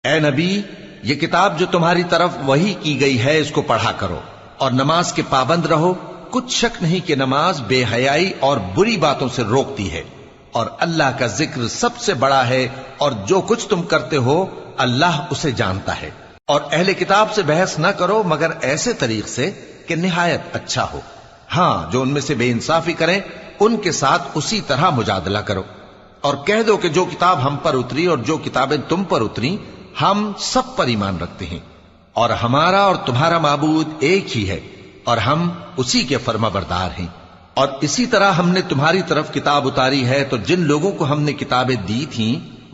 اے نبی، یہ کتاب جو تمہاری طرف وحی کی گئی ہے اس کو پڑھا کرو اور نماز کے پابند رہو۔ کچھ شک نہیں کہ نماز بے حیائی اور بری باتوں سے روکتی ہے، اور اللہ کا ذکر سب سے بڑا ہے، اور جو کچھ تم کرتے ہو اللہ اسے جانتا ہے۔ اور اہل کتاب سے بحث نہ کرو مگر ایسے طریق سے کہ نہایت اچھا ہو۔ ہاں، جو ان میں سے بے انصافی کریں ان کے ساتھ اسی طرح مجادلہ کرو، اور کہہ دو کہ جو کتاب ہم پر اتری اور جو کتابیں تم پر اتری ہم سب پر ایمان رکھتے ہیں، اور ہمارا اور تمہارا معبود ایک ہی ہے، اور ہم اسی کے فرما بردار ہیں۔ اور اسی طرح ہم نے تمہاری طرف کتاب اتاری ہے تو جن لوگوں کو ہم نے کتابیں دی تھیں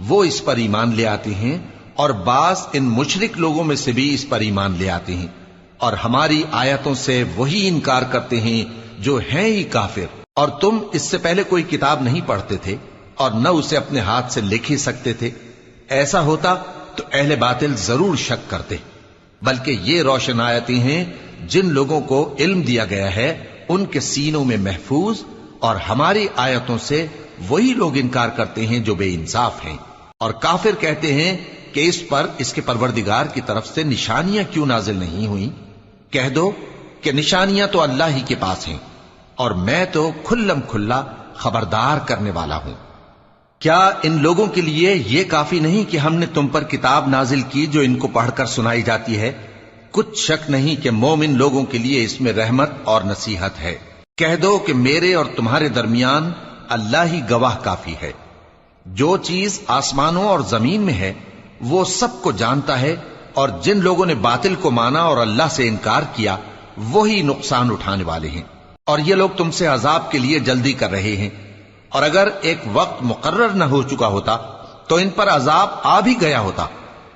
وہ اس پر ایمان لے آتے ہیں، اور بعض ان مشرک لوگوں میں سے بھی اس پر ایمان لے آتے ہیں، اور ہماری آیتوں سے وہی انکار کرتے ہیں جو ہیں ہی کافر۔ اور تم اس سے پہلے کوئی کتاب نہیں پڑھتے تھے اور نہ اسے اپنے ہاتھ سے لکھ ہی سکتے تھے۔ ایسا ہوتا تو اہل باطل ضرور شک کرتے، بلکہ یہ روشن آیتیں ہیں جن لوگوں کو علم دیا گیا ہے ان کے سینوں میں محفوظ، اور ہماری آیتوں سے وہی لوگ انکار کرتے ہیں جو بے انصاف ہیں۔ اور کافر کہتے ہیں کہ اس پر اس کے پروردگار کی طرف سے نشانیاں کیوں نازل نہیں ہوئیں؟ کہہ دو کہ نشانیاں تو اللہ ہی کے پاس ہیں، اور میں تو کھلم کھلا خبردار کرنے والا ہوں۔ کیا ان لوگوں کے لیے یہ کافی نہیں کہ ہم نے تم پر کتاب نازل کی جو ان کو پڑھ کر سنائی جاتی ہے؟ کچھ شک نہیں کہ مومن لوگوں کے لیے اس میں رحمت اور نصیحت ہے۔ کہہ دو کہ میرے اور تمہارے درمیان اللہ ہی گواہ کافی ہے۔ جو چیز آسمانوں اور زمین میں ہے وہ سب کو جانتا ہے، اور جن لوگوں نے باطل کو مانا اور اللہ سے انکار کیا وہی نقصان اٹھانے والے ہیں۔ اور یہ لوگ تم سے عذاب کے لیے جلدی کر رہے ہیں، اور اگر ایک وقت مقرر نہ ہو چکا ہوتا تو ان پر عذاب آ بھی گیا ہوتا،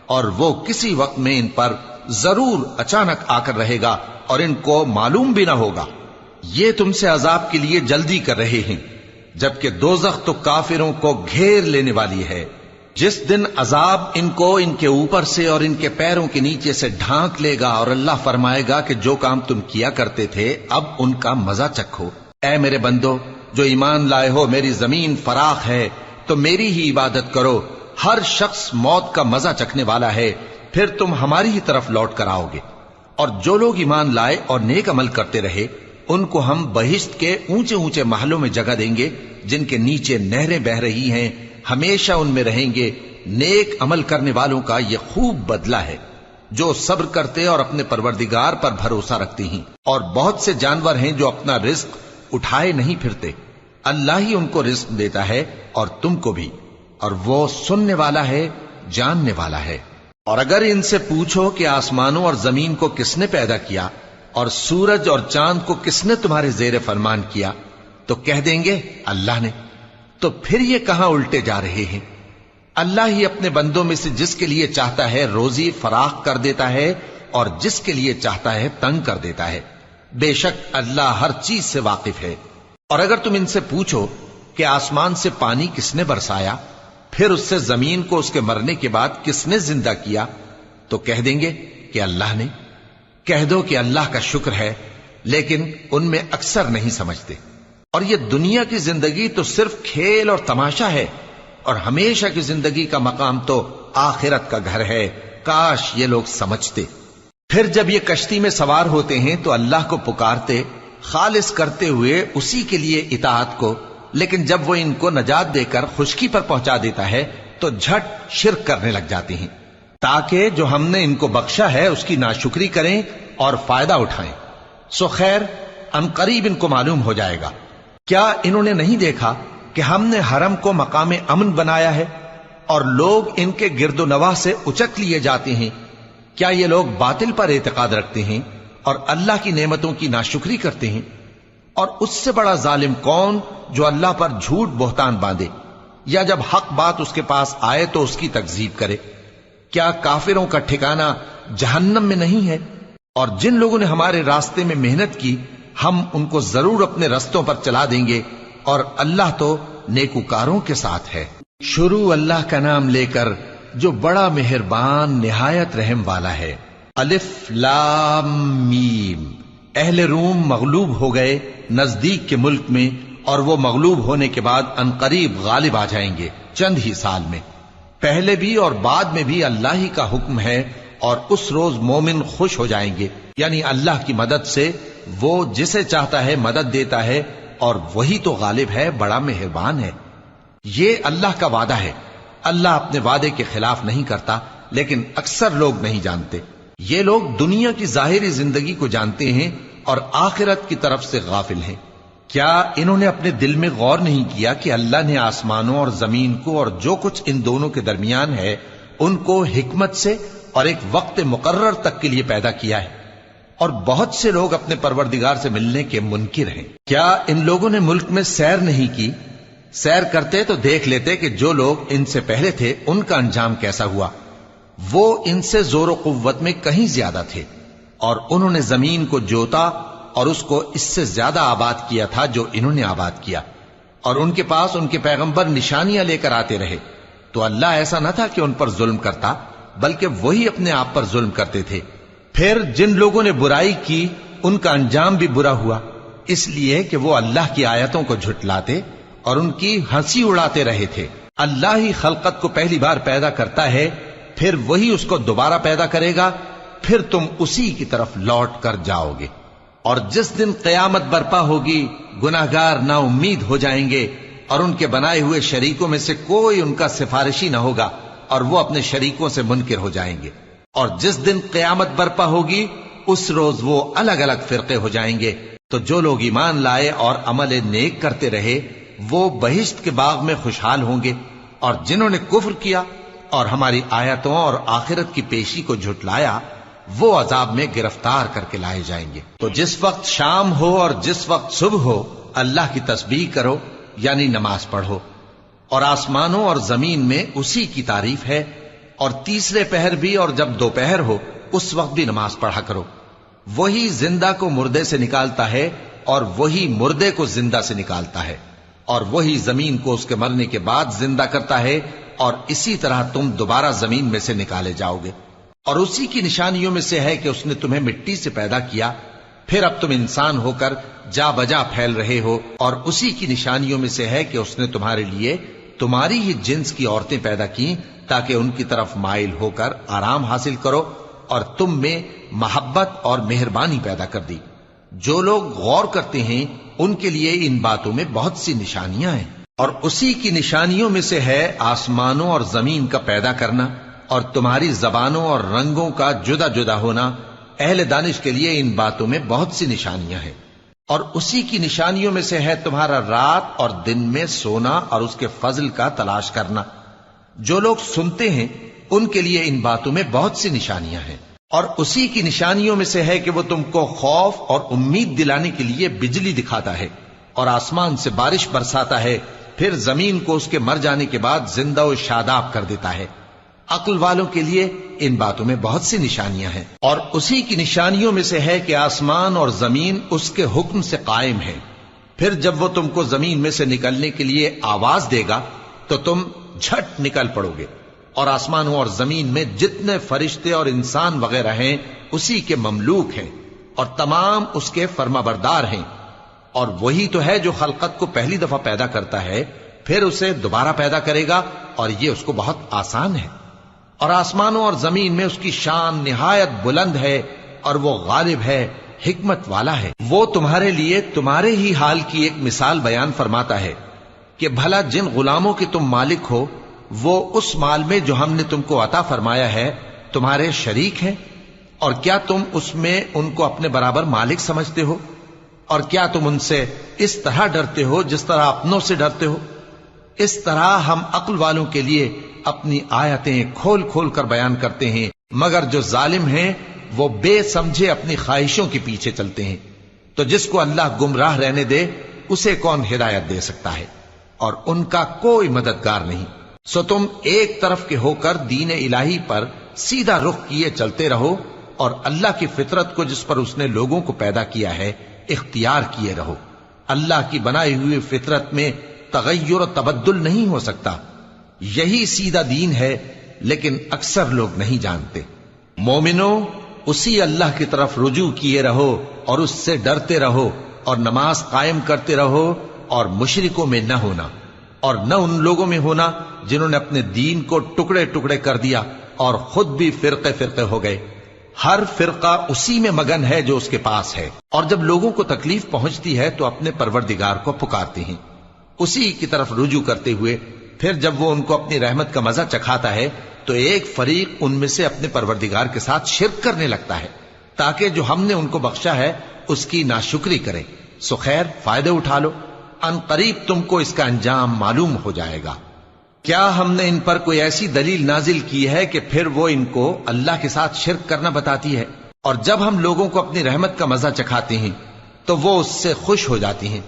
اور وہ کسی وقت میں ان پر ضرور اچانک آ کر رہے گا اور ان کو معلوم بھی نہ ہوگا۔ یہ تم سے عذاب کے لیے جلدی کر رہے ہیں، جبکہ دوزخ تو کافروں کو گھیر لینے والی ہے۔ جس دن عذاب ان کو ان کے اوپر سے اور ان کے پیروں کے نیچے سے ڈھانک لے گا، اور اللہ فرمائے گا کہ جو کام تم کیا کرتے تھے اب ان کا مزہ چکھو۔ اے میرے بندو جو ایمان لائے ہو، میری زمین فراخ ہے تو میری ہی عبادت کرو۔ ہر شخص موت کا مزہ چکھنے والا ہے، پھر تم ہماری ہی طرف لوٹ کر آؤ گے۔ اور جو لوگ ایمان لائے اور نیک عمل کرتے رہے ان کو ہم بہشت کے اونچے اونچے محلوں میں جگہ دیں گے جن کے نیچے نہریں بہ رہی ہیں، ہمیشہ ان میں رہیں گے۔ نیک عمل کرنے والوں کا یہ خوب بدلہ ہے جو صبر کرتے اور اپنے پروردگار پر بھروسہ رکھتے ہیں۔ اور بہت سے جانور ہیں جو اپنا رزق اٹھائے نہیں پھرتے، اللہ ہی ان کو رزق دیتا ہے اور تم کو بھی، اور وہ سننے والا ہے، جاننے والا ہے۔ اور اگر ان سے پوچھو کہ آسمانوں اور زمین کو کس نے پیدا کیا اور سورج اور چاند کو کس نے تمہارے زیر فرمان کیا تو کہہ دیں گے اللہ نے۔ تو پھر یہ کہاں الٹے جا رہے ہیں؟ اللہ ہی اپنے بندوں میں سے جس کے لیے چاہتا ہے روزی فراخ کر دیتا ہے اور جس کے لیے چاہتا ہے تنگ کر دیتا ہے۔ بے شک اللہ ہر چیز سے واقف ہے۔ اور اگر تم ان سے پوچھو کہ آسمان سے پانی کس نے برسایا، پھر اس سے زمین کو اس کے مرنے کے بعد کس نے زندہ کیا تو کہہ دیں گے کہ اللہ نے۔ کہہ دو کہ اللہ کا شکر ہے، لیکن ان میں اکثر نہیں سمجھتے۔ اور یہ دنیا کی زندگی تو صرف کھیل اور تماشا ہے، اور ہمیشہ کی زندگی کا مقام تو آخرت کا گھر ہے۔ کاش یہ لوگ سمجھتے۔ پھر جب یہ کشتی میں سوار ہوتے ہیں تو اللہ کو پکارتے خالص کرتے ہوئے اسی کے لیے اطاعت کو، لیکن جب وہ ان کو نجات دے کر خشکی پر پہنچا دیتا ہے تو جھٹ شرک کرنے لگ جاتے ہیں، تاکہ جو ہم نے ان کو بخشا ہے اس کی ناشکری کریں اور فائدہ اٹھائیں۔ سو خیر عنقریب ان کو معلوم ہو جائے گا۔ کیا انہوں نے نہیں دیکھا کہ ہم نے حرم کو مقام امن بنایا ہے اور لوگ ان کے گرد و نواح سے اچک لیے جاتے ہیں؟ کیا یہ لوگ باطل پر اعتقاد رکھتے ہیں اور اللہ کی نعمتوں کی ناشکری کرتے ہیں؟ اور اس سے بڑا ظالم کون جو اللہ پر جھوٹ بہتان باندھے، یا جب حق بات اس کے پاس آئے تو اس کی تکذیب کرے؟ کیا کافروں کا ٹھکانہ جہنم میں نہیں ہے؟ اور جن لوگوں نے ہمارے راستے میں محنت کی ہم ان کو ضرور اپنے رستوں پر چلا دیں گے، اور اللہ تو نیکوکاروں کے ساتھ ہے۔ شروع اللہ کا نام لے کر جو بڑا مہربان نہایت رحم والا ہے۔ الف لام میم۔ اہل روم مغلوب ہو گئے نزدیک کے ملک میں، اور وہ مغلوب ہونے کے بعد عنقریب غالب آ جائیں گے چند ہی سال میں۔ پہلے بھی اور بعد میں بھی اللہ ہی کا حکم ہے، اور اس روز مومن خوش ہو جائیں گے، یعنی اللہ کی مدد سے وہ جسے چاہتا ہے مدد دیتا ہے، اور وہی تو غالب ہے، بڑا مہربان ہے۔ یہ اللہ کا وعدہ ہے، اللہ اپنے وعدے کے خلاف نہیں کرتا، لیکن اکثر لوگ نہیں جانتے۔ یہ لوگ دنیا کی ظاہری زندگی کو جانتے ہیں اور آخرت کی طرف سے غافل ہیں۔ کیا انہوں نے اپنے دل میں غور نہیں کیا کہ اللہ نے آسمانوں اور زمین کو اور جو کچھ ان دونوں کے درمیان ہے ان کو حکمت سے اور ایک وقت مقرر تک کے لیے پیدا کیا ہے، اور بہت سے لوگ اپنے پروردگار سے ملنے کے منکر ہیں۔ کیا ان لوگوں نے ملک میں سیر نہیں کی؟ سیر کرتے تو دیکھ لیتے کہ جو لوگ ان سے پہلے تھے ان کا انجام کیسا ہوا۔ وہ ان سے زور و قوت میں کہیں زیادہ تھے، اور انہوں نے زمین کو جوتا اور اس کو اس سے زیادہ آباد کیا تھا جو انہوں نے آباد کیا، اور ان کے پاس ان کے پیغمبر نشانیاں لے کر آتے رہے، تو اللہ ایسا نہ تھا کہ ان پر ظلم کرتا، بلکہ وہی اپنے آپ پر ظلم کرتے تھے۔ پھر جن لوگوں نے برائی کی ان کا انجام بھی برا ہوا، اس لیے کہ وہ اللہ کی آیتوں کو جھٹلاتے اور ان کی ہنسی اڑاتے رہے تھے۔ اللہ ہی خلقت کو پہلی بار پیدا کرتا ہے، پھر وہی اس کو دوبارہ پیدا کرے گا، پھر تم اسی کی طرف لوٹ کر جاؤ گے۔ اور جس دن قیامت برپا ہوگی گناہگار نا امید ہو جائیں گے، اور ان کے بنائے ہوئے شریکوں میں سے کوئی ان کا سفارشی نہ ہوگا، اور وہ اپنے شریکوں سے منکر ہو جائیں گے۔ اور جس دن قیامت برپا ہوگی اس روز وہ الگ الگ فرقے ہو جائیں گے، تو جو لوگ ایمان لائے اور عمل نیک کرتے رہے وہ بہشت کے باغ میں خوشحال ہوں گے، اور جنہوں نے کفر کیا اور ہماری آیتوں اور آخرت کی پیشی کو جھٹلایا وہ عذاب میں گرفتار کر کے لائے جائیں گے۔ تو جس وقت شام ہو اور جس وقت صبح ہو اللہ کی تسبیح کرو، یعنی نماز پڑھو، اور آسمانوں اور زمین میں اسی کی تعریف ہے، اور تیسرے پہر بھی اور جب دوپہر ہو اس وقت بھی نماز پڑھا کرو۔ وہی زندہ کو مردے سے نکالتا ہے اور وہی مردے کو زندہ سے نکالتا ہے، اور وہی زمین کو اس کے مرنے کے بعد زندہ کرتا ہے، اور اسی طرح تم دوبارہ زمین میں سے نکالے جاؤ گے۔ اور اسی کی نشانیوں میں سے ہے کہ اس نے تمہیں مٹی سے پیدا کیا، پھر اب تم انسان ہو کر جا بجا پھیل رہے ہو، اور اسی کی نشانیوں میں سے ہے کہ اس نے تمہارے لیے تمہاری ہی جنس کی عورتیں پیدا کی تاکہ ان کی طرف مائل ہو کر آرام حاصل کرو، اور تم میں محبت اور مہربانی پیدا کر دی۔ جو لوگ غور کرتے ہیں ان کے لیے ان باتوں میں بہت سی نشانیاں ہیں۔ اور اسی کی نشانیوں میں سے ہے آسمانوں اور زمین کا پیدا کرنا، اور تمہاری زبانوں اور رنگوں کا جدا جدا ہونا۔ اہل دانش کے لیے ان باتوں میں بہت سی نشانیاں ہیں۔ اور اسی کی نشانیوں میں سے ہے تمہارا رات اور دن میں سونا اور اس کے فضل کا تلاش کرنا۔ جو لوگ سنتے ہیں ان کے لیے ان باتوں میں بہت سی نشانیاں ہیں۔ اور اسی کی نشانیوں میں سے ہے کہ وہ تم کو خوف اور امید دلانے کے لیے بجلی دکھاتا ہے، اور آسمان سے بارش برساتا ہے، پھر زمین کو اس کے مر جانے کے بعد زندہ و شاداب کر دیتا ہے۔ عقل والوں کے لیے ان باتوں میں بہت سی نشانیاں ہیں۔ اور اسی کی نشانیوں میں سے ہے کہ آسمان اور زمین اس کے حکم سے قائم ہے، پھر جب وہ تم کو زمین میں سے نکلنے کے لیے آواز دے گا تو تم جھٹ نکل پڑو گے۔ اور آسمانوں اور زمین میں جتنے فرشتے اور انسان وغیرہ ہیں اسی کے مملوک ہیں، اور تمام اس کے فرما بردار ہیں۔ اور وہی تو ہے جو خلقت کو پہلی دفعہ پیدا کرتا ہے، پھر اسے دوبارہ پیدا کرے گا، اور یہ اس کو بہت آسان ہے۔ اور آسمانوں اور زمین میں اس کی شان نہایت بلند ہے، اور وہ غالب ہے، حکمت والا ہے۔ وہ تمہارے لیے تمہارے ہی حال کی ایک مثال بیان فرماتا ہے کہ بھلا جن غلاموں کے تم مالک ہو وہ اس مال میں جو ہم نے تم کو عطا فرمایا ہے تمہارے شریک ہیں، اور کیا تم اس میں ان کو اپنے برابر مالک سمجھتے ہو؟ اور کیا تم ان سے اس طرح ڈرتے ہو جس طرح اپنوں سے ڈرتے ہو؟ اس طرح ہم عقل والوں کے لیے اپنی آیتیں کھول کھول کر بیان کرتے ہیں، مگر جو ظالم ہیں وہ بے سمجھے اپنی خواہشوں کے پیچھے چلتے ہیں۔ تو جس کو اللہ گمراہ رہنے دے اسے کون ہدایت دے سکتا ہے، اور ان کا کوئی مددگار نہیں۔ سو تم ایک طرف کے ہو کر دین الہی پر سیدھا رخ کیے چلتے رہو، اور اللہ کی فطرت کو جس پر اس نے لوگوں کو پیدا کیا ہے اختیار کیے رہو۔ اللہ کی بنائی ہوئی فطرت میں تغیر و تبدل نہیں ہو سکتا، یہی سیدھا دین ہے، لیکن اکثر لوگ نہیں جانتے۔ مومنو، اسی اللہ کی طرف رجوع کیے رہو اور اس سے ڈرتے رہو، اور نماز قائم کرتے رہو، اور مشرکوں میں نہ ہونا، اور نہ ان لوگوں میں ہونا جنہوں نے اپنے دین کو ٹکڑے ٹکڑے کر دیا اور خود بھی فرقے فرقے ہو گئے۔ ہر فرقہ اسی میں مگن ہے جو اس کے پاس ہے، اور جب لوگوں کو تکلیف پہنچتی ہے تو اپنے پروردگار کو پکارتے ہیں، اسی کی طرف رجوع کرتے ہوئے پھر جب وہ ان کو اپنی رحمت کا مزہ چکھاتا ہے تو ایک فریق ان میں سے اپنے پروردگار کے ساتھ شرک کرنے لگتا ہے تاکہ جو ہم نے ان کو بخشا ہے اس کی ناشکری کریں۔ سو خیر، فائدے اٹھا لو، ان قریب تم کو اس کا انجام معلوم ہو جائے گا۔ کیا ہم نے ان پر کوئی ایسی دلیل نازل کی ہے کہ پھر وہ ان کو اللہ کے ساتھ شرک کرنا بتاتی ہے؟ اور جب ہم لوگوں کو اپنی رحمت کا مزہ چکھاتے ہیں تو وہ اس سے خوش ہو جاتی ہیں،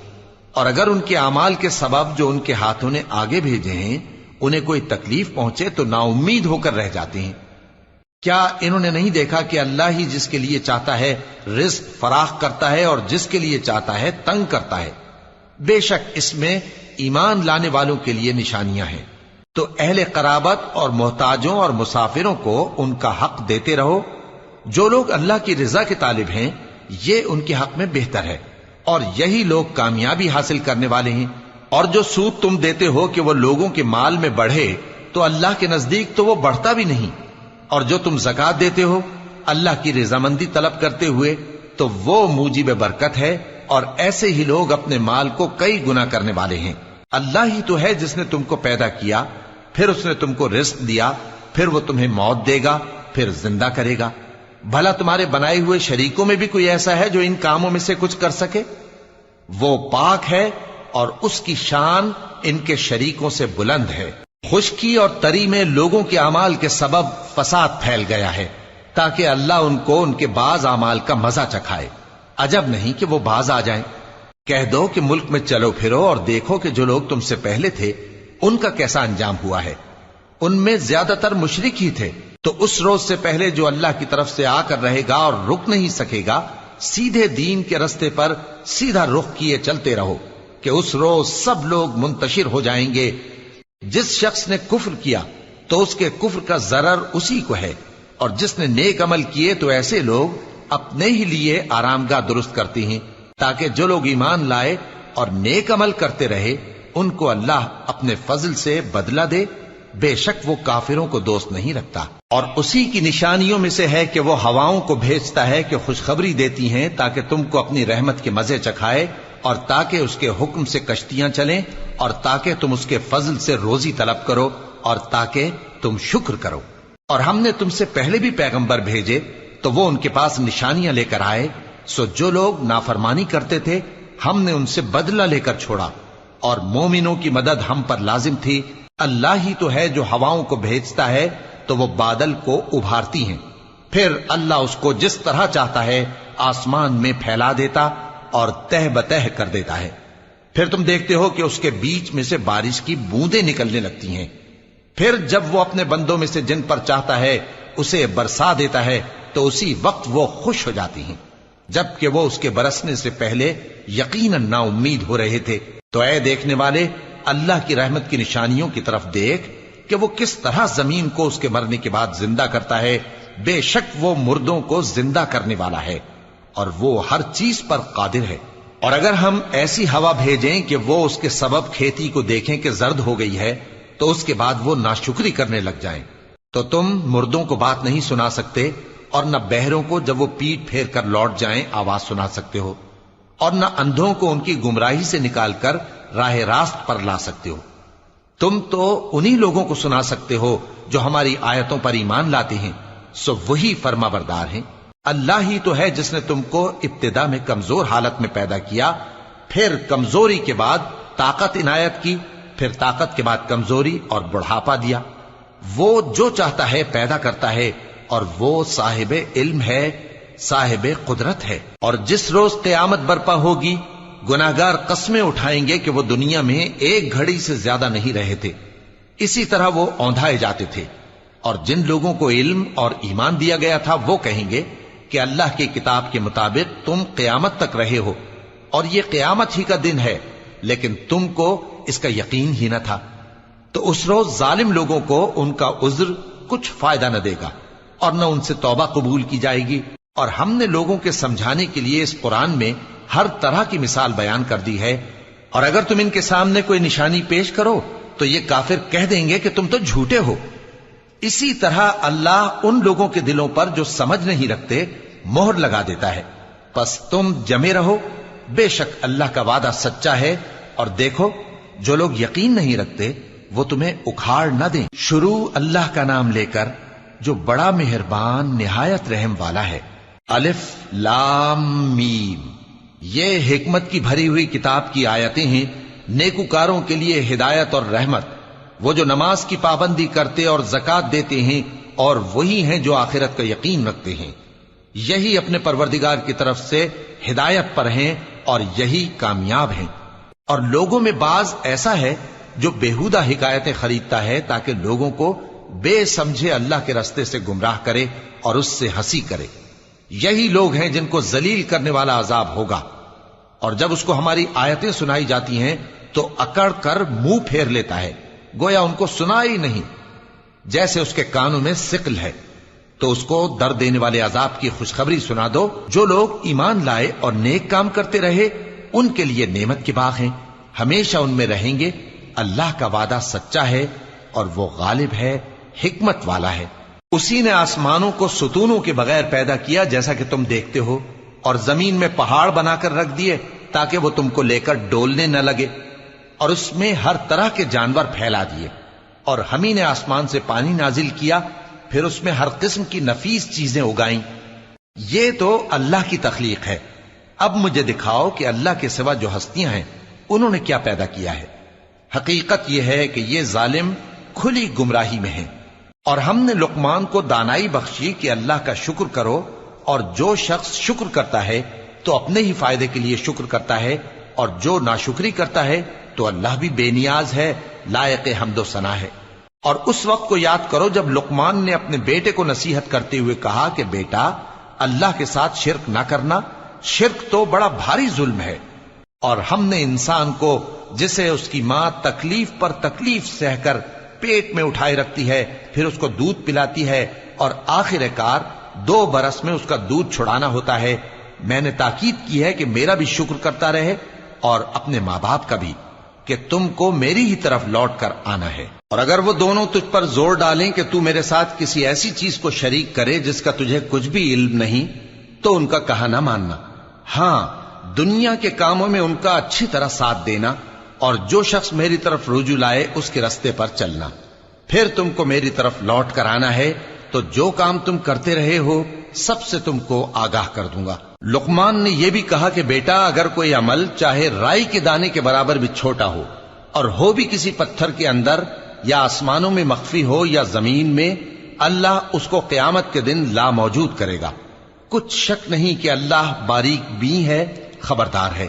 اور اگر ان کے اعمال کے سبب جو ان کے ہاتھوں نے آگے بھیجے ہیں انہیں کوئی تکلیف پہنچے تو نا امید ہو کر رہ جاتے ہیں۔ کیا انہوں نے نہیں دیکھا کہ اللہ ہی جس کے لیے چاہتا ہے رزق فراخ کرتا ہے اور جس کے لیے چاہتا ہے تنگ کرتا ہے؟ بے شک اس میں ایمان لانے والوں کے لیے نشانیاں ہیں۔ تو اہل قرابت اور محتاجوں اور مسافروں کو ان کا حق دیتے رہو۔ جو لوگ اللہ کی رضا کے طالب ہیں یہ ان کے حق میں بہتر ہے، اور یہی لوگ کامیابی حاصل کرنے والے ہیں۔ اور جو سود تم دیتے ہو کہ وہ لوگوں کے مال میں بڑھے تو اللہ کے نزدیک تو وہ بڑھتا بھی نہیں، اور جو تم زکوٰۃ دیتے ہو اللہ کی رضامندی طلب کرتے ہوئے تو وہ موجب برکت ہے، اور ایسے ہی لوگ اپنے مال کو کئی گنا کرنے والے ہیں۔ اللہ ہی تو ہے جس نے تم کو پیدا کیا، پھر اس نے تم کو رزق دیا، پھر وہ تمہیں موت دے گا، پھر زندہ کرے گا۔ بھلا تمہارے بنائے ہوئے شریکوں میں بھی کوئی ایسا ہے جو ان کاموں میں سے کچھ کر سکے؟ وہ پاک ہے اور اس کی شان ان کے شریکوں سے بلند ہے۔ خشکی اور تری میں لوگوں کے اعمال کے سبب فساد پھیل گیا ہے تاکہ اللہ ان کو ان کے بعض اعمال کا مزہ چکھائے۔ عجب نہیں کہ وہ باز آ جائیں۔ کہہ دو کہ ملک میں چلو پھرو اور دیکھو کہ جو لوگ تم سے پہلے تھے ان کا کیسا انجام ہوا ہے۔ ان میں زیادہ تر مشرک ہی تھے، تو اس روز سے پہلے جو اللہ کی طرف سے آ کر رہے گا اور رک نہیں سکے گا، سیدھے دین کے رستے پر سیدھا رخ کیے چلتے رہو کہ اس روز سب لوگ منتشر ہو جائیں گے۔ جس شخص نے کفر کیا تو اس کے کفر کا ضرر اسی کو ہے، اور جس نے نیک عمل کیے تو ایسے لوگ اپنے ہی لیے آرام گاہ درست کرتے ہیں تاکہ جو لوگ ایمان لائے اور نیک عمل کرتے رہے ان کو اللہ اپنے فضل سے بدلہ دے۔ بے شک وہ کافروں کو دوست نہیں رکھتا۔ اور اسی کی نشانیوں میں سے ہے کہ وہ ہواؤں کو بھیجتا ہے کہ خوشخبری دیتی ہیں تاکہ تم کو اپنی رحمت کے مزے چکھائے، اور تاکہ اس کے حکم سے کشتیاں چلیں، اور تاکہ تم اس کے فضل سے روزی طلب کرو، اور تاکہ تم شکر کرو۔ اور ہم نے تم سے پہلے بھی پیغمبر بھیجے تو وہ ان کے پاس نشانیاں لے کر آئے، سو جو لوگ نافرمانی کرتے تھے ہم نے ان سے بدلہ لے کر چھوڑا، اور مومنوں کی مدد ہم پر لازم تھی۔ اللہ ہی تو ہے جو ہواؤں کو بھیجتا ہے تو وہ بادل کو ابھارتی ہیں، پھر اللہ اس کو جس طرح چاہتا ہے آسمان میں پھیلا دیتا اور تہ بتہ کر دیتا ہے۔ پھر تم دیکھتے ہو کہ اس کے بیچ میں سے بارش کی بوندیں نکلنے لگتی ہیں، پھر جب وہ اپنے بندوں میں سے جن پر چاہتا ہے اسے برسا دیتا ہے تو اسی وقت وہ خوش ہو جاتی ہیں، جبکہ وہ اس کے برسنے سے پہلے یقیناً نا امید ہو رہے تھے۔ تو اے دیکھنے والے، اللہ کی رحمت کی نشانیوں کی طرف دیکھ کہ وہ کس طرح زمین کو اس کے مرنے کے بعد زندہ کرتا ہے۔ بے شک وہ مردوں کو زندہ کرنے والا ہے اور وہ ہر چیز پر قادر ہے۔ اور اگر ہم ایسی ہوا بھیجیں کہ وہ اس کے سبب کھیتی کو دیکھیں کہ زرد ہو گئی ہے تو اس کے بعد وہ ناشکری کرنے لگ جائیں، تو تم مردوں کو بات نہیں سنا سکتے، اور نہ بہروں کو جب وہ پیٹ پھیر کر لوٹ جائیں آواز سنا سکتے ہو، اور نہ اندھوں کو ان کی گمراہی سے نکال کر راہ راست پر لا سکتے ہو۔ تم تو انہی لوگوں کو سنا سکتے ہو جو ہماری آیتوں پر ایمان لاتے ہیں، سو وہی فرما بردار ہیں۔ اللہ ہی تو ہے جس نے تم کو ابتدا میں کمزور حالت میں پیدا کیا، پھر کمزوری کے بعد طاقت عنایت کی، پھر طاقت کے بعد کمزوری اور بڑھاپا دیا۔ وہ جو چاہتا ہے پیدا کرتا ہے، اور وہ صاحب علم ہے، صاحب قدرت ہے۔ اور جس روز قیامت برپا ہوگی گناہگار قسمیں اٹھائیں گے کہ وہ دنیا میں ایک گھڑی سے زیادہ نہیں رہے تھے، اسی طرح وہ اوندھائے جاتے تھے۔ اور جن لوگوں کو علم اور ایمان دیا گیا تھا وہ کہیں گے کہ اللہ کی کتاب کے مطابق تم قیامت تک رہے ہو، اور یہ قیامت ہی کا دن ہے، لیکن تم کو اس کا یقین ہی نہ تھا۔ تو اس روز ظالم لوگوں کو ان کا عذر کچھ فائدہ نہ دے گا، اور نہ ان سے توبہ قبول کی جائے گی۔ اور ہم نے لوگوں کے سمجھانے کے لیے اس قرآن میں ہر طرح کی مثال بیان کر دی ہے، اور اگر تم ان کے سامنے کوئی نشانی پیش کرو تو یہ کافر کہہ دیں گے کہ تم تو جھوٹے ہو۔ اسی طرح اللہ ان لوگوں کے دلوں پر جو سمجھ نہیں رکھتے مہر لگا دیتا ہے۔ پس تم جمے رہو، بے شک اللہ کا وعدہ سچا ہے، اور دیکھو جو لوگ یقین نہیں رکھتے وہ تمہیں اکھاڑ نہ دیں۔ شروع اللہ کا نام لے کر جو بڑا مہربان نہایت رحم والا ہے۔ الف لام میم، یہ حکمت کی بھری ہوئی کتاب کی آیتیں ہیں، نیکوکاروں کے لیے ہدایت اور رحمت، وہ جو نماز کی پابندی کرتے اور زکات دیتے ہیں، اور وہی ہیں جو آخرت کا یقین رکھتے ہیں، یہی اپنے پروردگار کی طرف سے ہدایت پر ہیں اور یہی کامیاب ہیں۔ اور لوگوں میں بعض ایسا ہے جو بیہودہ حکایتیں خریدتا ہے تاکہ لوگوں کو بے سمجھے اللہ کے رستے سے گمراہ کرے اور اس سے ہنسی کرے۔ یہی لوگ ہیں جن کو ذلیل کرنے والا عذاب ہوگا، اور جب اس کو ہماری آیتیں سنائی جاتی ہیں تو اکڑ کر منہ پھیر لیتا ہے، گویا ان کو سنا ہی نہیں، جیسے اس کے کانوں میں ثقل ہے۔ تو اس کو درد دینے والے عذاب کی خوشخبری سنا دو۔ جو لوگ ایمان لائے اور نیک کام کرتے رہے ان کے لیے نعمت کے باغ ہیں، ہمیشہ ان میں رہیں گے۔ اللہ کا وعدہ سچا ہے اور وہ غالب ہے، حکمت والا ہے۔ اسی نے آسمانوں کو ستونوں کے بغیر پیدا کیا جیسا کہ تم دیکھتے ہو، اور زمین میں پہاڑ بنا کر رکھ دیے تاکہ وہ تم کو لے کر ڈولنے نہ لگے، اور اس میں ہر طرح کے جانور پھیلا دیے۔ اور ہم ہی نے آسمان سے پانی نازل کیا، پھر اس میں ہر قسم کی نفیس چیزیں اگائیں۔ یہ تو اللہ کی تخلیق ہے۔ اب مجھے دکھاؤ کہ اللہ کے سوا جو ہستیاں ہیں انہوں نے کیا پیدا کیا ہے۔ حقیقت یہ ہے کہ یہ ظالم کھلی گمراہی میں ہیں۔ اور ہم نے لقمان کو دانائی بخشی کہ اللہ کا شکر کرو، اور جو شخص شکر کرتا ہے تو اپنے ہی فائدے کے لیے شکر کرتا ہے، اور جو ناشکری کرتا ہے تو اللہ بھی بے نیاز ہے، لائق حمد و ثنا ہے۔ اور اس وقت کو یاد کرو جب لقمان نے اپنے بیٹے کو نصیحت کرتے ہوئے کہا کہ بیٹا، اللہ کے ساتھ شرک نہ کرنا، شرک تو بڑا بھاری ظلم ہے۔ اور ہم نے انسان کو جسے اس کی ماں تکلیف پر تکلیف سہ کر پیٹ میں اٹھائے رکھتی ہے، پھر اس کو دودھ پلاتی ہے، اور آخر کار 2 برس میں اس کا دودھ چھڑانا ہوتا ہے، میں نے تاکید کی ہے کہ میرا بھی شکر کرتا رہے اور اپنے ماں باپ کا بھی، کہ تم کو میری ہی طرف لوٹ کر آنا ہے۔ اور اگر وہ دونوں تجھ پر زور ڈالیں کہ تو میرے ساتھ کسی ایسی چیز کو شریک کرے جس کا تجھے کچھ بھی علم نہیں، تو ان کا کہا نہ ماننا۔ ہاں، دنیا کے کاموں میں ان کا اچھی طرح ساتھ دینا، اور جو شخص میری طرف رجوع لائے اس کے رستے پر چلنا۔ پھر تم کو میری طرف لوٹ کر آنا ہے، تو جو کام تم کرتے رہے ہو سب سے تم کو آگاہ کر دوں گا۔ لقمان نے یہ بھی کہا کہ بیٹا، اگر کوئی عمل چاہے رائی کے دانے کے برابر بھی چھوٹا ہو، اور ہو بھی کسی پتھر کے اندر یا آسمانوں میں مخفی ہو یا زمین میں، اللہ اس کو قیامت کے دن لا موجود کرے گا۔ کچھ شک نہیں کہ اللہ باریک بین ہے، خبردار ہے۔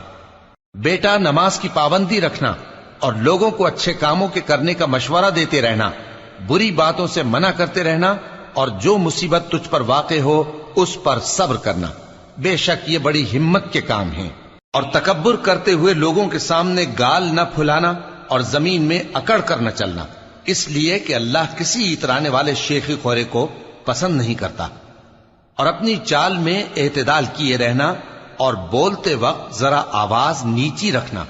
بیٹا، نماز کی پابندی رکھنا اور لوگوں کو اچھے کاموں کے کرنے کا مشورہ دیتے رہنا، بری باتوں سے منع کرتے رہنا، اور جو مصیبت تجھ پر واقع ہو اس پر صبر کرنا، بے شک یہ بڑی ہمت کے کام ہیں۔ اور تکبر کرتے ہوئے لوگوں کے سامنے گال نہ پھلانا اور زمین میں اکڑ کر نہ چلنا، اس لیے کہ اللہ کسی اترانے والے شیخی خورے کو پسند نہیں کرتا۔ اور اپنی چال میں اعتدال کیے رہنا، اور بولتے وقت ذرا آواز نیچی رکھنا،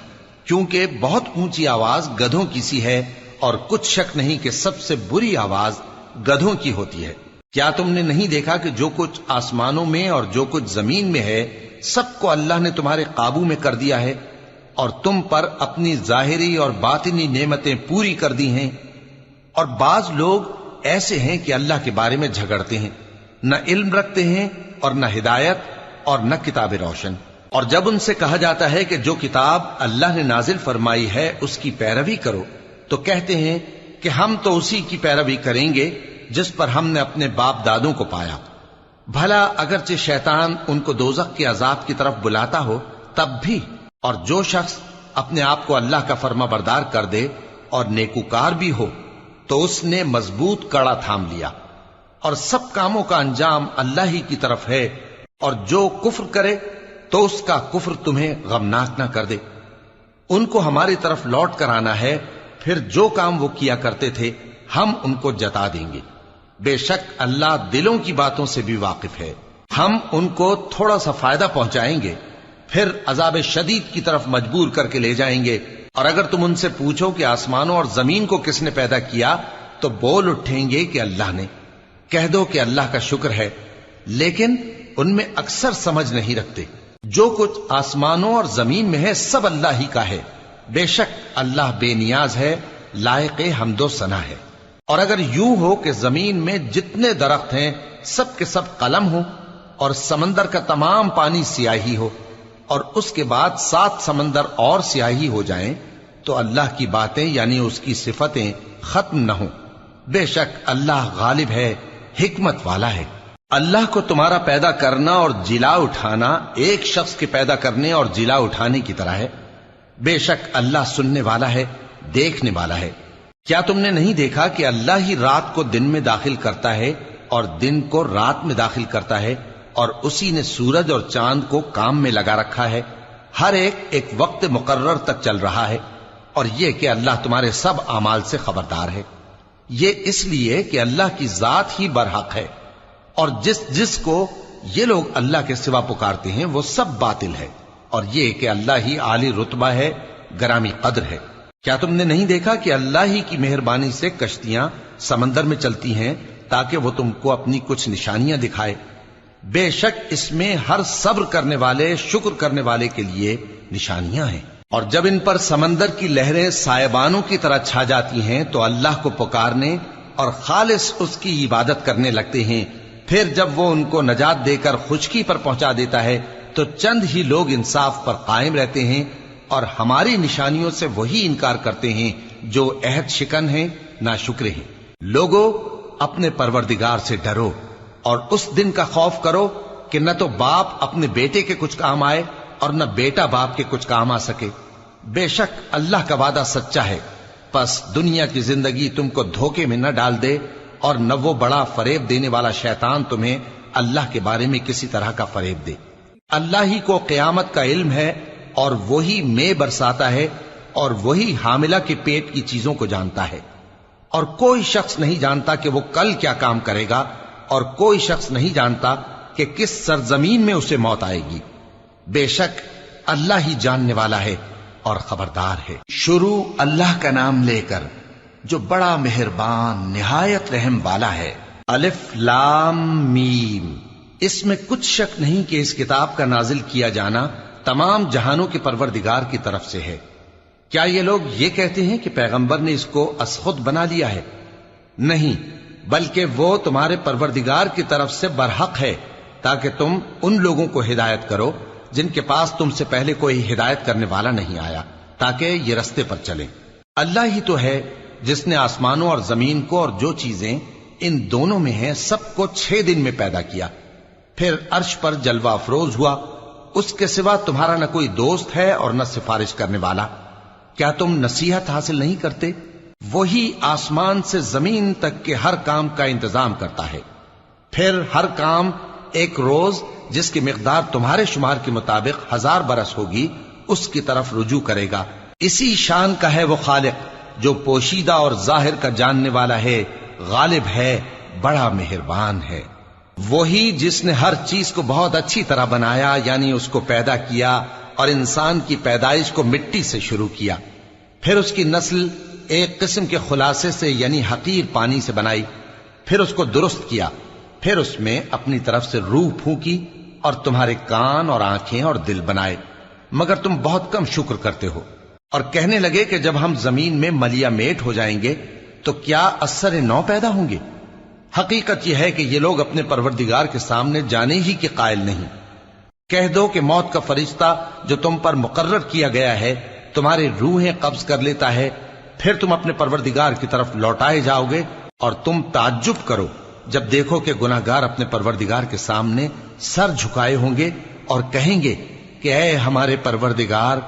کیونکہ بہت اونچی آواز گدھوں کی سی ہے، اور کچھ شک نہیں کہ سب سے بری آواز گدھوں کی ہوتی ہے۔ کیا تم نے نہیں دیکھا کہ جو کچھ آسمانوں میں اور جو کچھ زمین میں ہے سب کو اللہ نے تمہارے قابو میں کر دیا ہے، اور تم پر اپنی ظاہری اور باطنی نعمتیں پوری کر دی ہیں۔ اور بعض لوگ ایسے ہیں کہ اللہ کے بارے میں جھگڑتے ہیں، نہ علم رکھتے ہیں اور نہ ہدایت اور نہ کتاب روشن۔ اور جب ان سے کہا جاتا ہے کہ جو کتاب اللہ نے نازل فرمائی ہے اس کی پیروی کرو، تو کہتے ہیں کہ ہم تو اسی کی پیروی کریں گے جس پر ہم نے اپنے باپ دادوں کو پایا۔ بھلا اگرچہ شیطان ان کو دوزخ کے عذاب کی طرف بلاتا ہو تب بھی۔ اور جو شخص اپنے آپ کو اللہ کا فرما بردار کر دے اور نیکوکار بھی ہو تو اس نے مضبوط کڑا تھام لیا، اور سب کاموں کا انجام اللہ ہی کی طرف ہے۔ اور جو کفر کرے تو اس کا کفر تمہیں غمناک نہ کر دے۔ ان کو ہماری طرف لوٹ کر آنا ہے، پھر جو کام وہ کیا کرتے تھے ہم ان کو جتا دیں گے۔ بے شک اللہ دلوں کی باتوں سے بھی واقف ہے۔ ہم ان کو تھوڑا سا فائدہ پہنچائیں گے، پھر عذاب شدید کی طرف مجبور کر کے لے جائیں گے، اور اگر تم ان سے پوچھو کہ آسمانوں اور زمین کو کس نے پیدا کیا تو بول اٹھیں گے کہ اللہ نے۔ کہہ دو کہ اللہ کا شکر ہے، لیکن ان میں اکثر سمجھ نہیں رکھتے۔ جو کچھ آسمانوں اور زمین میں ہے سب اللہ ہی کا ہے، بے شک اللہ بے نیاز ہے، لائق حمد و ثنا ہے۔ اور اگر یوں ہو کہ زمین میں جتنے درخت ہیں سب کے سب قلم ہو، اور سمندر کا تمام پانی سیاہی ہو، اور اس کے بعد 7 سمندر اور سیاہی ہو جائیں، تو اللہ کی باتیں یعنی اس کی صفتیں ختم نہ ہوں۔ بے شک اللہ غالب ہے، حکمت والا ہے۔ اللہ کو تمہارا پیدا کرنا اور جلا اٹھانا ایک شخص کے پیدا کرنے اور جلا اٹھانے کی طرح ہے۔ بے شک اللہ سننے والا ہے، دیکھنے والا ہے۔ کیا تم نے نہیں دیکھا کہ اللہ ہی رات کو دن میں داخل کرتا ہے اور دن کو رات میں داخل کرتا ہے، اور اسی نے سورج اور چاند کو کام میں لگا رکھا ہے، ہر ایک وقت مقرر تک چل رہا ہے، اور یہ کہ اللہ تمہارے سب اعمال سے خبردار ہے۔ یہ اس لیے کہ اللہ کی ذات ہی برحق ہے، اور جس کو یہ لوگ اللہ کے سوا پکارتے ہیں وہ سب باطل ہے، اور یہ کہ اللہ ہی عالی رتبہ ہے، گرامی قدر ہے۔ کیا تم نے نہیں دیکھا کہ اللہ ہی کی مہربانی سے کشتیاں سمندر میں چلتی ہیں تاکہ وہ تم کو اپنی کچھ نشانیاں دکھائے؟ بے شک اس میں ہر صبر کرنے والے، شکر کرنے والے کے لیے نشانیاں ہیں۔ اور جب ان پر سمندر کی لہریں سائبانوں کی طرح چھا جاتی ہیں تو اللہ کو پکارنے اور خالص اس کی عبادت کرنے لگتے ہیں، پھر جب وہ ان کو نجات دے کر خشکی پر پہنچا دیتا ہے تو چند ہی لوگ انصاف پر قائم رہتے ہیں، اور ہماری نشانیوں سے وہی انکار کرتے ہیں جو عہد شکن ہیں، ناشکرے ہیں۔ لوگو اپنے پروردگار سے ڈرو اور اس دن کا خوف کرو کہ نہ تو باپ اپنے بیٹے کے کچھ کام آئے اور نہ بیٹا باپ کے کچھ کام آ سکے۔ بے شک اللہ کا وعدہ سچا ہے، پس دنیا کی زندگی تم کو دھوکے میں نہ ڈال دے، اور نہ وہ بڑا فریب دینے والا شیطان تمہیں اللہ کے بارے میں کسی طرح کا فریب دے۔ اللہ ہی کو قیامت کا علم ہے، اور وہی میں برساتا ہے، اور وہی حاملہ کے پیٹ کی چیزوں کو جانتا ہے، اور کوئی شخص نہیں جانتا کہ وہ کل کیا کام کرے گا، اور کوئی شخص نہیں جانتا کہ کس سرزمین میں اسے موت آئے گی۔ بے شک اللہ ہی جاننے والا ہے اور خبردار ہے۔ شروع اللہ کا نام لے کر جو بڑا مہربان نہایت رحم والا ہے۔ الف لام میم۔ اس میں کچھ شک نہیں کہ اس کتاب کا نازل کیا جانا تمام جہانوں کے پروردگار کی طرف سے ہے۔ کیا یہ لوگ یہ کہتے ہیں کہ پیغمبر نے اس کو از خود بنا لیا ہے؟ نہیں، بلکہ وہ تمہارے پروردگار کی طرف سے برحق ہے، تاکہ تم ان لوگوں کو ہدایت کرو جن کے پاس تم سے پہلے کوئی ہدایت کرنے والا نہیں آیا، تاکہ یہ رستے پر چلیں۔ اللہ ہی تو ہے جس نے آسمانوں اور زمین کو اور جو چیزیں ان دونوں میں ہیں سب کو 6 دن میں پیدا کیا، پھر عرش پر جلوہ افروز ہوا۔ اس کے سوا تمہارا نہ کوئی دوست ہے اور نہ سفارش کرنے والا۔ کیا تم نصیحت حاصل نہیں کرتے؟ وہی آسمان سے زمین تک کے ہر کام کا انتظام کرتا ہے، پھر ہر کام ایک روز جس کی مقدار تمہارے شمار کے مطابق 1000 برس ہوگی اس کی طرف رجوع کرے گا۔ اسی شان کا ہے وہ خالق جو پوشیدہ اور ظاہر کا جاننے والا ہے، غالب ہے، بڑا مہربان ہے۔ وہی جس نے ہر چیز کو بہت اچھی طرح بنایا، یعنی اس کو پیدا کیا، اور انسان کی پیدائش کو مٹی سے شروع کیا، پھر اس کی نسل ایک قسم کے خلاصے سے یعنی حقیر پانی سے بنائی، پھر اس کو درست کیا، پھر اس میں اپنی طرف سے روح پھونکی، اور تمہارے کان اور آنکھیں اور دل بنائے، مگر تم بہت کم شکر کرتے ہو۔ اور کہنے لگے کہ جب ہم زمین میں ملیا میٹ ہو جائیں گے تو کیا اثر نو پیدا ہوں گے؟ حقیقت یہ ہے کہ یہ لوگ اپنے پروردگار کے سامنے جانے ہی کے قائل نہیں۔ کہہ دو کہ موت کا فرشتہ جو تم پر مقرر کیا گیا ہے تمہاری روحیں قبض کر لیتا ہے، پھر تم اپنے پروردگار کی طرف لوٹائے جاؤ گے، اور تم تعجب کرو جب دیکھو کہ گناہگار اپنے پروردگار کے سامنے سر جھکائے ہوں گے اور کہیں گے کہ اے ہمارے پروردگار،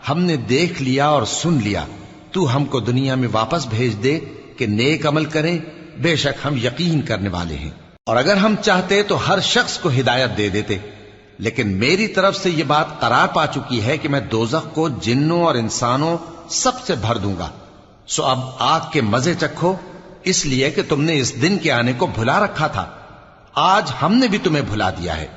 ہم نے دیکھ لیا اور سن لیا، تو ہم کو دنیا میں واپس بھیج دے کہ نیک عمل کریں، بے شک ہم یقین کرنے والے ہیں۔ اور اگر ہم چاہتے تو ہر شخص کو ہدایت دے دیتے، لیکن میری طرف سے یہ بات قرار پا چکی ہے کہ میں دوزخ کو جنوں اور انسانوں سب سے بھر دوں گا، سو اب آگ کے مزے چکھو، اس لیے کہ تم نے اس دن کے آنے کو بھلا رکھا تھا۔ آج ہم نے بھی تمہیں بھلا دیا ہے،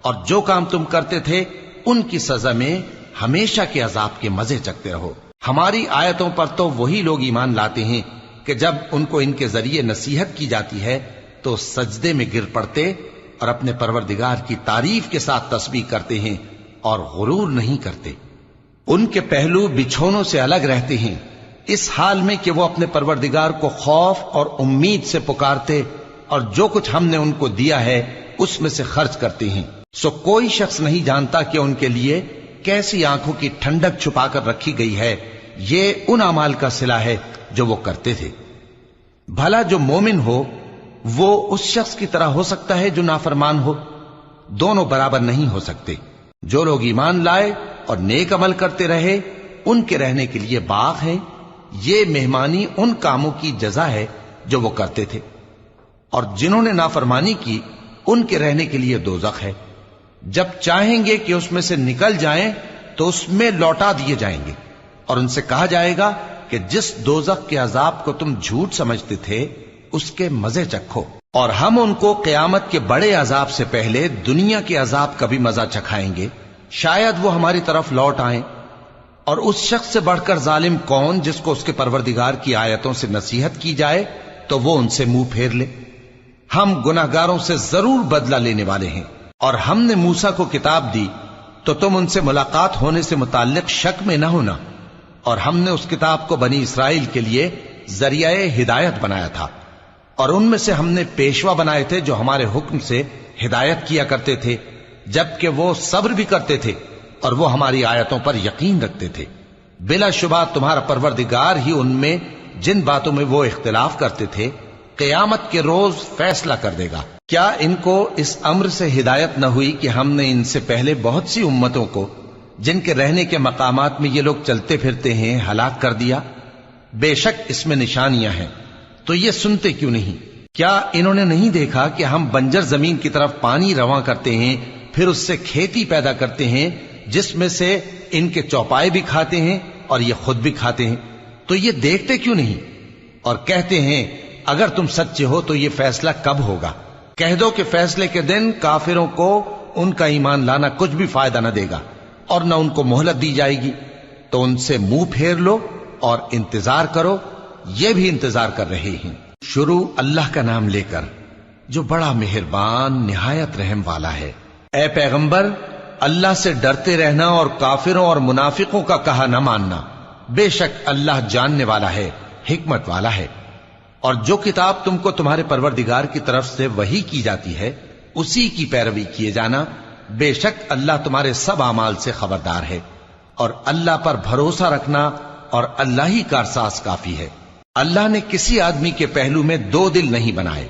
اور جو کام تم کرتے تھے ان کی سزا میں ہمیشہ کے عذاب کے مزے چکتے رہو۔ ہماری آیتوں پر تو وہی لوگ ایمان لاتے ہیں کہ جب ان کو ان کے ذریعے نصیحت کی جاتی ہے تو سجدے میں گر پڑتے اور اپنے پروردگار کی تعریف کے ساتھ تسبیح کرتے ہیں اور غرور نہیں کرتے۔ ان کے پہلو بچھونوں سے الگ رہتے ہیں، اس حال میں کہ وہ اپنے پروردگار کو خوف اور امید سے پکارتے اور جو کچھ ہم نے ان کو دیا ہے اس میں سے خرچ کرتے ہیں۔ سو کوئی شخص نہیں جانتا کہ ان کے لیے کیسی آنکھوں کی ٹھنڈک چھپا کر رکھی گئی ہے، یہ ان اعمال کا صلہ ہے جو وہ کرتے تھے۔ بھلا جو مومن ہو وہ اس شخص کی طرح ہو سکتا ہے جو نافرمان ہو؟ دونوں برابر نہیں ہو سکتے۔ جو لوگ ایمان لائے اور نیک عمل کرتے رہے ان کے رہنے کے لیے باغ ہے، یہ مہمانی ان کاموں کی جزا ہے جو وہ کرتے تھے، اور جنہوں نے نافرمانی کی ان کے رہنے کے لیے دوزخ ہے، جب چاہیں گے کہ اس میں سے نکل جائیں تو اس میں لوٹا دیے جائیں گے، اور ان سے کہا جائے گا کہ جس دوزخ کے عذاب کو تم جھوٹ سمجھتے تھے اس کے مزے چکھو، اور ہم ان کو قیامت کے بڑے عذاب سے پہلے دنیا کے عذاب کا بھی مزہ چکھائیں گے، شاید وہ ہماری طرف لوٹ آئیں۔ اور اس شخص سے بڑھ کر ظالم کون جس کو اس کے پروردگار کی آیتوں سے نصیحت کی جائے تو وہ ان سے منہ پھیر لے۔ ہم گناہگاروں سے ضرور بدلہ لینے والے ہیں، اور ہم نے موسیٰ کو کتاب دی تو تم ان سے ملاقات ہونے سے متعلق شک میں نہ ہونا، اور ہم نے اس کتاب کو بنی اسرائیل کے لیے ذریعہ ہدایت بنایا تھا، اور ان میں سے ہم نے پیشوا بنائے تھے جو ہمارے حکم سے ہدایت کیا کرتے تھے، جبکہ وہ صبر بھی کرتے تھے اور وہ ہماری آیتوں پر یقین رکھتے تھے۔ بلا شبہ تمہارا پروردگار ہی ان میں جن باتوں میں وہ اختلاف کرتے تھے قیامت کے روز فیصلہ کر دے گا۔ کیا ان کو اس امر سے ہدایت نہ ہوئی کہ ہم نے ان سے پہلے بہت سی امتوں کو جن کے رہنے کے مقامات میں یہ لوگ چلتے پھرتے ہیں ہلاک کر دیا؟ بے شک اس میں نشانیاں ہیں، تو یہ سنتے کیوں نہیں؟ کیا انہوں نے نہیں دیکھا کہ ہم بنجر زمین کی طرف پانی رواں کرتے ہیں، پھر اس سے کھیتی پیدا کرتے ہیں جس میں سے ان کے چوپائے بھی کھاتے ہیں اور یہ خود بھی کھاتے ہیں؟ تو یہ دیکھتے کیوں نہیں؟ اور کہتے ہیں اگر تم سچے ہو تو یہ فیصلہ کب ہوگا؟ کہہ دو کہ فیصلے کے دن کافروں کو ان کا ایمان لانا کچھ بھی فائدہ نہ دے گا اور نہ ان کو مہلت دی جائے گی، تو ان سے منہ پھیر لو اور انتظار کرو، یہ بھی انتظار کر رہے ہیں۔ شروع اللہ کا نام لے کر جو بڑا مہربان نہایت رحم والا ہے۔ اے پیغمبر، اللہ سے ڈرتے رہنا اور کافروں اور منافقوں کا کہا نہ ماننا، بے شک اللہ جاننے والا ہے، حکمت والا ہے۔ اور جو کتاب تم کو تمہارے پروردگار کی طرف سے وحی کی جاتی ہے اسی کی پیروی کیے جانا، بے شک اللہ تمہارے سب اعمال سے خبردار ہے، اور اللہ پر بھروسہ رکھنا اور اللہ ہی کارساز کافی ہے۔ اللہ نے کسی آدمی کے پہلو میں دو دل نہیں بنائے،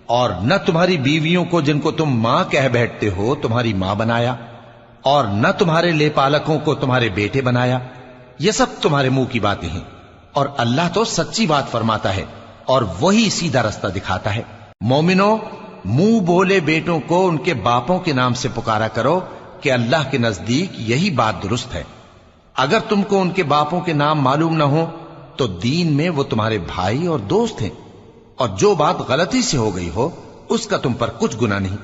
اور نہ تمہاری بیویوں کو جن کو تم ماں کہہ بیٹھتے ہو تمہاری ماں بنایا، اور نہ تمہارے لے پالکوں کو تمہارے بیٹے بنایا، یہ سب تمہارے منہ کی باتیں ہیں، اور اللہ تو سچی بات فرماتا ہے اور وہی سیدھا رستہ دکھاتا ہے۔ مومنو، منہ بولے بیٹوں کو ان کے باپوں کے نام سے پکارا کرو کہ اللہ کے نزدیک یہی بات درست ہے۔ اگر تم کو ان کے باپوں کے نام معلوم نہ ہو تو دین میں وہ تمہارے بھائی اور دوست ہیں، اور جو بات غلطی سے ہو گئی ہو اس کا تم پر کچھ گناہ نہیں،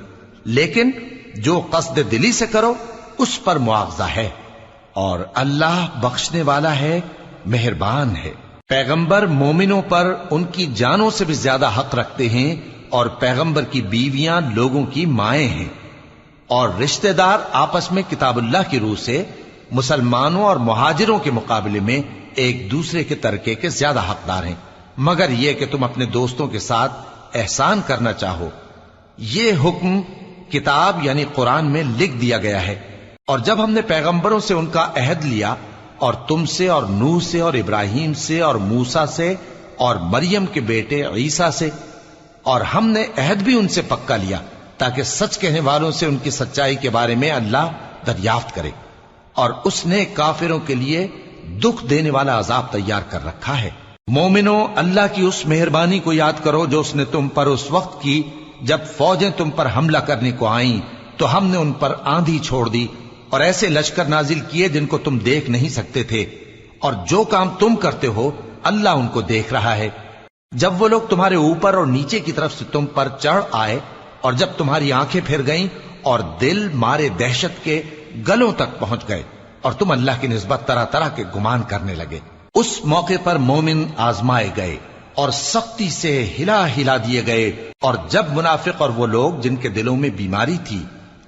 لیکن جو قصد دلی سے کرو اس پر مواخذہ ہے، اور اللہ بخشنے والا ہے، مہربان ہے۔ پیغمبر مومنوں پر ان کی جانوں سے بھی زیادہ حق رکھتے ہیں، اور پیغمبر کی بیویاں لوگوں کی مائیں ہیں، اور رشتہ دار آپس میں کتاب اللہ کی روح سے مسلمانوں اور مہاجروں کے مقابلے میں ایک دوسرے کے ترکے کے زیادہ حقدار ہیں، مگر یہ کہ تم اپنے دوستوں کے ساتھ احسان کرنا چاہو۔ یہ حکم کتاب یعنی قرآن میں لکھ دیا گیا ہے، اور جب ہم نے پیغمبروں سے ان کا عہد لیا، اور تم سے اور نوح سے اور ابراہیم سے اور موسیٰ سے اور مریم کے بیٹے عیسیٰ سے، اور ہم نے عہد بھی ان سے پکا لیا تاکہ سچ کہنے والوں سے ان کی سچائی کے بارے میں اللہ دریافت کرے، اور اس نے کافروں کے لیے دکھ دینے والا عذاب تیار کر رکھا ہے۔ مومنو، اللہ کی اس مہربانی کو یاد کرو جو اس نے تم پر اس وقت کی جب فوجیں تم پر حملہ کرنے کو آئیں تو ہم نے ان پر آندھی چھوڑ دی اور ایسے لشکر نازل کیے جن کو تم دیکھ نہیں سکتے تھے، اور جو کام تم کرتے ہو اللہ ان کو دیکھ رہا ہے۔ جب وہ لوگ تمہارے اوپر اور نیچے کی طرف سے تم پر چڑھ آئے، اور جب تمہاری آنکھیں پھر گئیں اور دل مارے دہشت کے گلوں تک پہنچ گئے، اور تم اللہ کی نسبت طرح طرح کے گمان کرنے لگے، اس موقع پر مومن آزمائے گئے اور سختی سے ہلا ہلا دیے گئے، اور جب منافق اور وہ لوگ جن کے دلوں میں بیماری تھی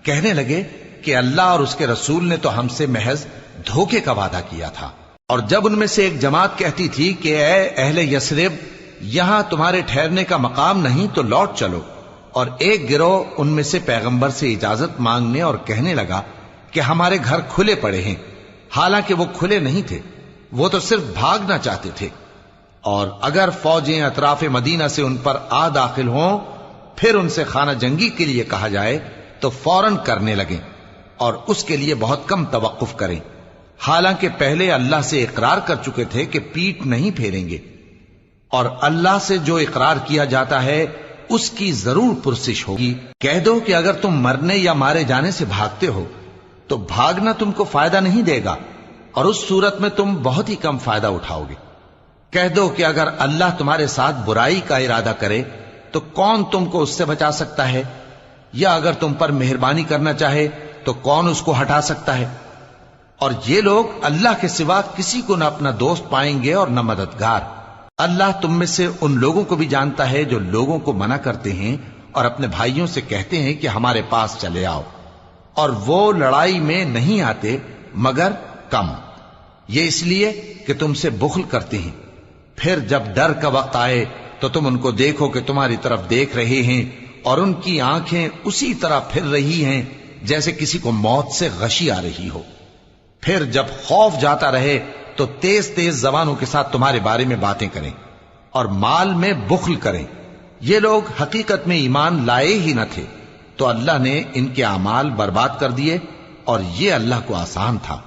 کہنے لگے کہ اللہ اور اس کے رسول نے تو ہم سے محض دھوکے کا وعدہ کیا تھا، اور جب ان میں سے ایک جماعت کہتی تھی کہ اے اہل یثرب، یہاں تمہارے ٹھہرنے کا مقام نہیں تو لوٹ چلو، اور ایک گروہ ان میں سے پیغمبر سے اجازت مانگنے اور کہنے لگا کہ ہمارے گھر کھلے پڑے ہیں، حالانکہ وہ کھلے نہیں تھے، وہ تو صرف بھاگنا چاہتے تھے، اور اگر فوجیں اطراف مدینہ سے ان پر آ داخل ہوں پھر ان سے خانہ جنگی کے لیے کہا جائے تو فوراً کرنے لگیں، اور اس کے لیے بہت کم توقف کریں، حالانکہ پہلے اللہ سے اقرار کر چکے تھے کہ پیٹ نہیں پھیریں گے، اور اللہ سے جو اقرار کیا جاتا ہے اس کی ضرور پرسش ہوگی۔ کہہ دو کہ اگر تم مرنے یا مارے جانے سے بھاگتے ہو تو بھاگنا تم کو فائدہ نہیں دے گا، اور اس صورت میں تم بہت ہی کم فائدہ اٹھاؤ گے۔ کہہ دو کہ اگر اللہ تمہارے ساتھ برائی کا ارادہ کرے تو کون تم کو اس سے بچا سکتا ہے، یا اگر تم پر مہربانی کرنا چاہے تو کون اس کو ہٹا سکتا ہے؟ اور یہ لوگ اللہ کے سوا کسی کو نہ اپنا دوست پائیں گے اور نہ مددگار۔ اللہ تم میں سے ان لوگوں کو بھی جانتا ہے جو لوگوں کو منع کرتے ہیں اور اپنے بھائیوں سے کہتے ہیں کہ ہمارے پاس چلے آؤ، اور وہ لڑائی میں نہیں آتے مگر کم، یہ اس لیے کہ تم سے بخل کرتے ہیں۔ پھر جب ڈر کا وقت آئے تو تم ان کو دیکھو کہ تمہاری طرف دیکھ رہے ہیں، اور ان کی آنکھیں اسی طرح پھر رہی ہیں جیسے کسی کو موت سے غشی آ رہی ہو۔ پھر جب خوف جاتا رہے تو تیز تیز زبانوں کے ساتھ تمہارے بارے میں باتیں کریں اور مال میں بخل کریں۔ یہ لوگ حقیقت میں ایمان لائے ہی نہ تھے، تو اللہ نے ان کے اعمال برباد کر دیے، اور یہ اللہ کو آسان تھا۔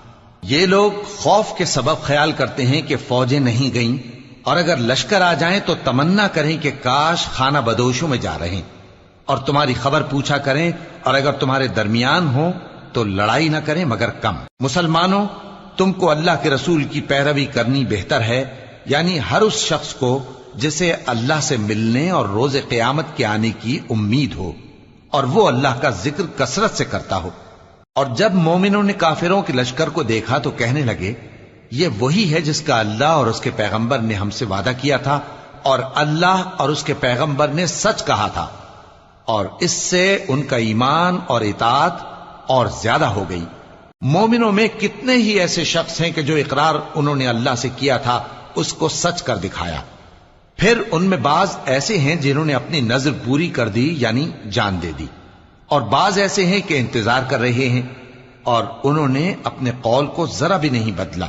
یہ لوگ خوف کے سبب خیال کرتے ہیں کہ فوجیں نہیں گئیں، اور اگر لشکر آ جائیں تو تمنا کریں کہ کاش خانہ بدوشوں میں جا رہے، اور تمہاری خبر پوچھا کریں، اور اگر تمہارے درمیان ہوں تو لڑائی نہ کریں مگر کم۔ مسلمانوں، تم کو اللہ کے رسول کی پیروی کرنی بہتر ہے، یعنی ہر اس شخص کو جسے اللہ سے ملنے اور روز قیامت کے آنے کی امید ہو، اور وہ اللہ کا ذکر کثرت سے کرتا ہو۔ اور جب مومنوں نے کافروں کے لشکر کو دیکھا تو کہنے لگے یہ وہی ہے جس کا اللہ اور اس کے پیغمبر نے ہم سے وعدہ کیا تھا، اور اللہ اور اس کے پیغمبر نے سچ کہا تھا، اور اس سے ان کا ایمان اور اطاعت اور زیادہ ہو گئی۔ مومنوں میں کتنے ہی ایسے شخص ہیں کہ جو اقرار انہوں نے اللہ سے کیا تھا اس کو سچ کر دکھایا، پھر ان میں بعض ایسے ہیں جنہوں نے اپنی نظر پوری کر دی یعنی جان دے دی، اور بعض ایسے ہیں کہ انتظار کر رہے ہیں، اور انہوں نے اپنے قول کو ذرا بھی نہیں بدلا،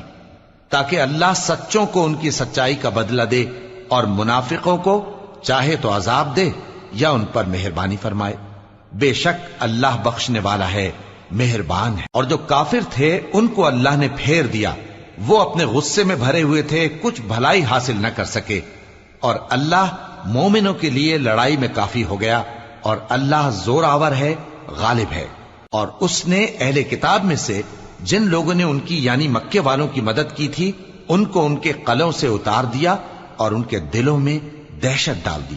تاکہ اللہ سچوں کو ان کی سچائی کا بدلہ دے، اور منافقوں کو چاہے تو عذاب دے یا ان پر مہربانی فرمائے۔ بے شک اللہ بخشنے والا ہے، مہربان ہے۔ اور جو کافر تھے ان کو اللہ نے پھیر دیا، وہ اپنے غصے میں بھرے ہوئے تھے، کچھ بھلائی حاصل نہ کر سکے، اور اللہ مومنوں کے لیے لڑائی میں کافی ہو گیا، اور اللہ زور آور ہے، غالب ہے۔ اور اس نے اہل کتاب میں سے جن لوگوں نے ان کی یعنی مکے والوں کی مدد کی تھی ان کو ان کے قلعوں سے اتار دیا اور ان کے دلوں میں دہشت ڈال دی،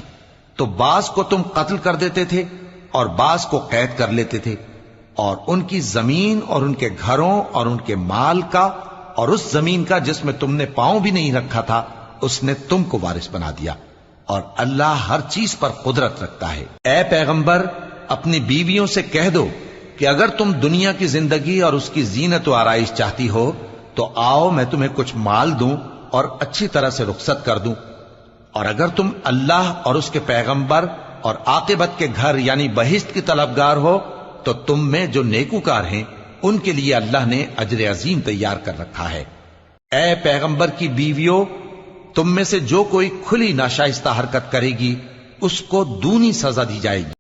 تو بعض کو تم قتل کر دیتے تھے اور بعض کو قید کر لیتے تھے، اور ان کی زمین اور ان کے گھروں اور ان کے مال کا اور اس زمین کا جس میں تم نے پاؤں بھی نہیں رکھا تھا اس نے تم کو وارث بنا دیا، اور اللہ ہر چیز پر قدرت رکھتا ہے۔ اے پیغمبر، اپنی بیویوں سے کہہ دو کہ اگر تم دنیا کی زندگی اور اس کی زینت و آرائش چاہتی ہو تو آؤ میں تمہیں کچھ مال دوں اور اچھی طرح سے رخصت کر دوں، اور اگر تم اللہ اور اس کے پیغمبر اور عاقبت کے گھر یعنی بہشت کی طلبگار ہو تو تم میں جو نیکوکار ہیں ان کے لیے اللہ نے اجر عظیم تیار کر رکھا ہے۔ اے پیغمبر کی بیویوں، تم میں سے جو کوئی کھلی ناشائستہ حرکت کرے گی اس کو دونی سزا دی جائے گی۔